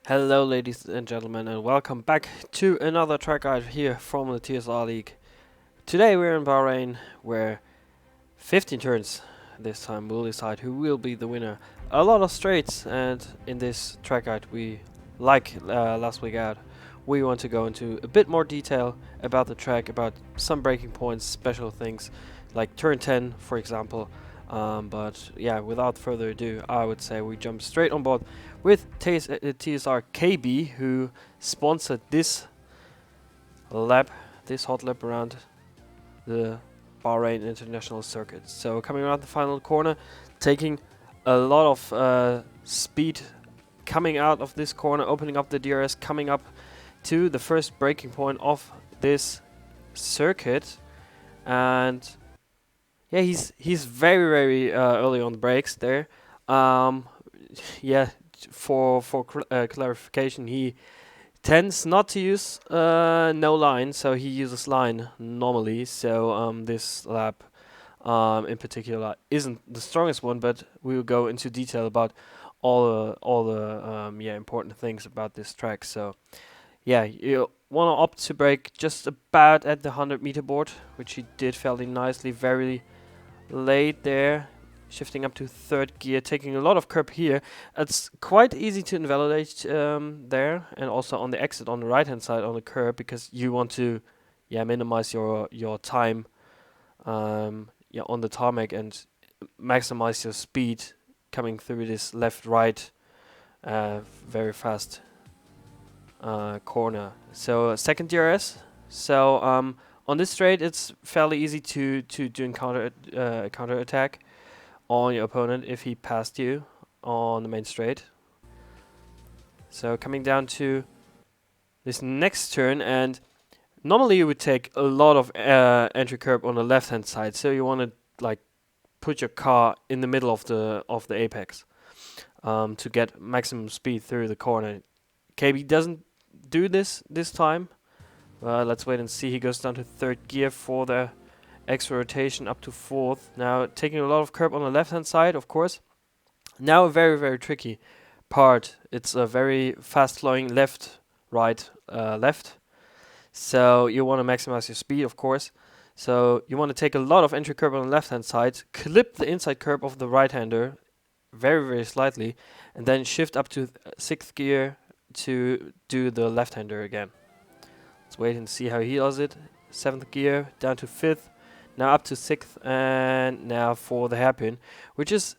Hello ladies and gentlemen, and welcome back to another track guide here from the TSR League. Today we're in Bahrain, where 15 turns this time will decide who will be the winner. A lot of straights, and in this track guide we, like last week out, we want to go into a bit more detail about the track, about some breaking points, special things, like turn 10 for example. But yeah, without further ado, I would say we jump straight on board with TSR KaYBeE, who sponsored this lap, this hot lap around the Bahrain International Circuit. So coming around the final corner, taking a lot of speed coming out of this corner, opening up the DRS, coming up to the first breaking point of this circuit, and yeah, he's very early on the brakes there. Yeah, for clarification, he tends not to use no line, so he uses line normally. So this lap in particular isn't the strongest one, but we will go into detail about all the yeah, important things about this track. So yeah, you want to opt to brake just about at the 100-meter board, which he did fairly nicely, very late there, shifting up to third gear, taking a lot of curb here. It's quite easy to invalidate there, and also on the exit on the right hand side on the curb, because you want to minimize your time on the tarmac and maximize your speed coming through this left right very fast corner. So second DRS. So on this straight, it's fairly easy to do counter attack on your opponent if he passed you on the main straight. So coming down to this next turn, and normally you would take a lot of entry curb on the left hand side. So you want to like put your car in the middle of the apex to get maximum speed through the corner. KaYBeE doesn't do this time. Let's wait and see. He goes down to third gear for the extra rotation up to fourth. Now taking a lot of curb on the left hand side, of course. Now a very tricky part. It's a very fast flowing left, right, left. So you want to maximize your speed, of course. So you want to take a lot of entry curb on the left hand side, clip the inside curb of the right hander very slightly, and then shift up to sixth gear to do the left hander again. Let's wait and see how he does it. Seventh gear down to fifth, now up to sixth, and now for the hairpin, which is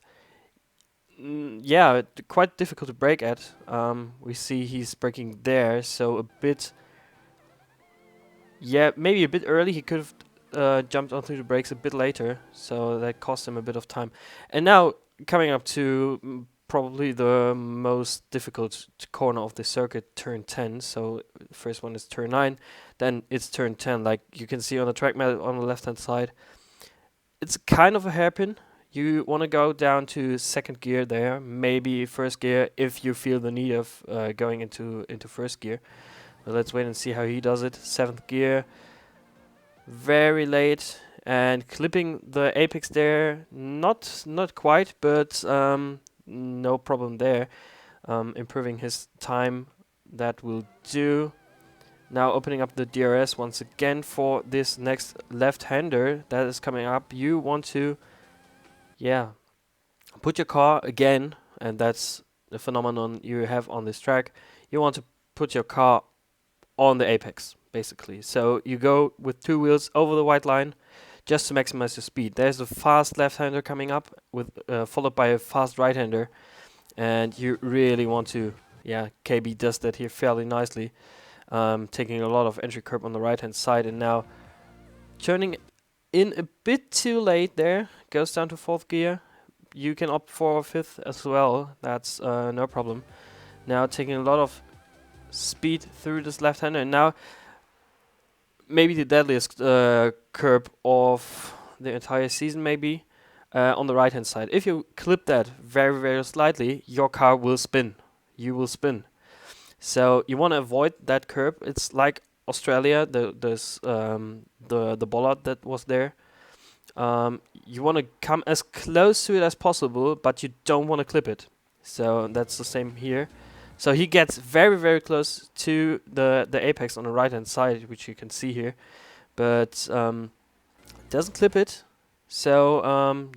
quite difficult to brake at. We see he's braking there, so a bit, maybe a bit early. He could have jumped onto the brakes a bit later, so that cost him a bit of time. And now coming up to probably the most difficult corner of the circuit, turn 10. So the first one is turn 9, then it's turn 10. Like you can see on the track map on the left hand side, it's kind of a hairpin. You want to go down to second gear there, maybe first gear if you feel the need of going into first gear. But let's wait and see how he does it. Seventh gear, very late, and clipping the apex there, not quite, but no problem there. Improving his time, that will do. Now opening up the DRS once again for this next left-hander that is coming up. You want to, put your car again, and that's the phenomenon you have on this track. You want to put your car on the apex, basically. So you go with two wheels over the white line just to maximize your speed. There's a fast left-hander coming up, with followed by a fast right-hander, and you really want to, KaYBeE does that here fairly nicely, taking a lot of entry curb on the right-hand side, and now turning in a bit too late there, goes down to fourth gear. You can opt for fifth as well, that's no problem. Now taking a lot of speed through this left-hander, and now maybe the deadliest curb of the entire season, maybe, on the right-hand side. If you clip that very slightly, your car will spin. You will spin. So you want to avoid that curb. It's like Australia, the bollard that was there. You want to come as close to it as possible, but you don't want to clip it. So that's the same here. So he gets very, very close to the apex on the right hand side, which you can see here, but doesn't clip it. So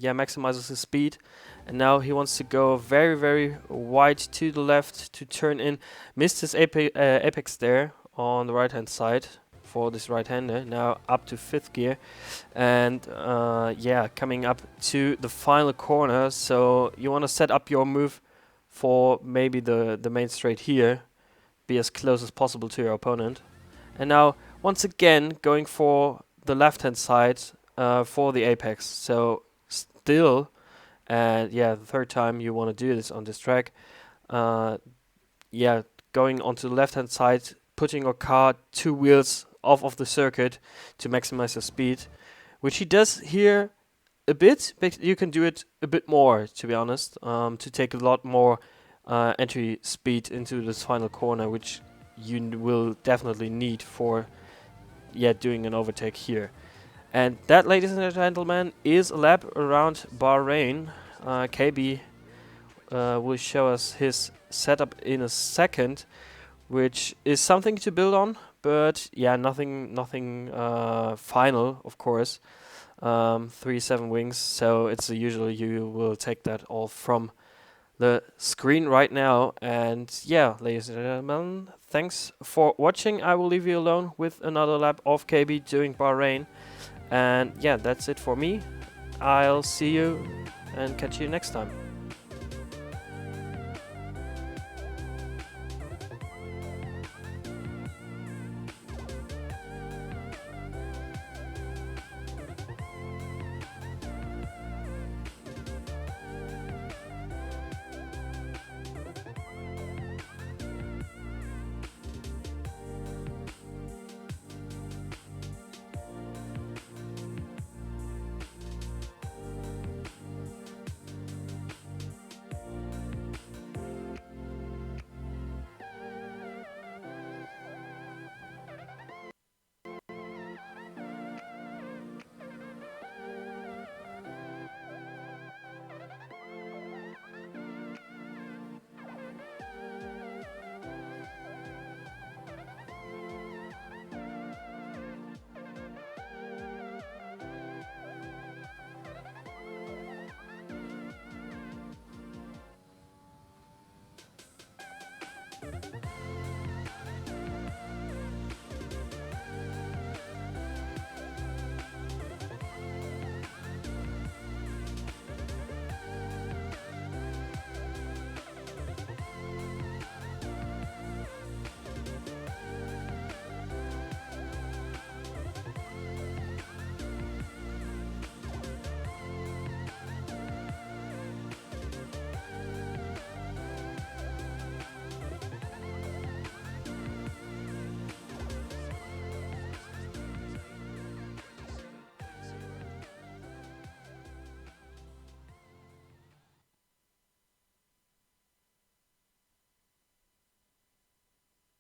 yeah, maximizes his speed, and now he wants to go very, very wide to the left to turn in. Missed his apex there on the right hand side for this right-hander. Now up to 5th gear, and yeah, coming up to the final corner. So you want to set up your move for maybe the main straight here, be as close as possible to your opponent. And now once again going for the left-hand side for the apex. So still, and yeah, the 3rd time you want to do this on this track. Yeah, going onto the left-hand side, putting your car 2 wheels off of the circuit to maximize your speed, which he does here a bit, but you can do it a bit more, to be honest, to take a lot more entry speed into this final corner, which you will definitely need for doing an overtake here. And that, ladies and gentlemen, is a lap around Bahrain. KaYBeE will show us his setup in a second, which is something to build on, but yeah, nothing final, of course. 3.7 wings, so it's usually you will take that all from the screen right now. And yeah, ladies and gentlemen, thanks for watching. I will leave you alone with another lap of KaYBeE doing Bahrain. And yeah, that's it for me. I'll see you and catch you next time.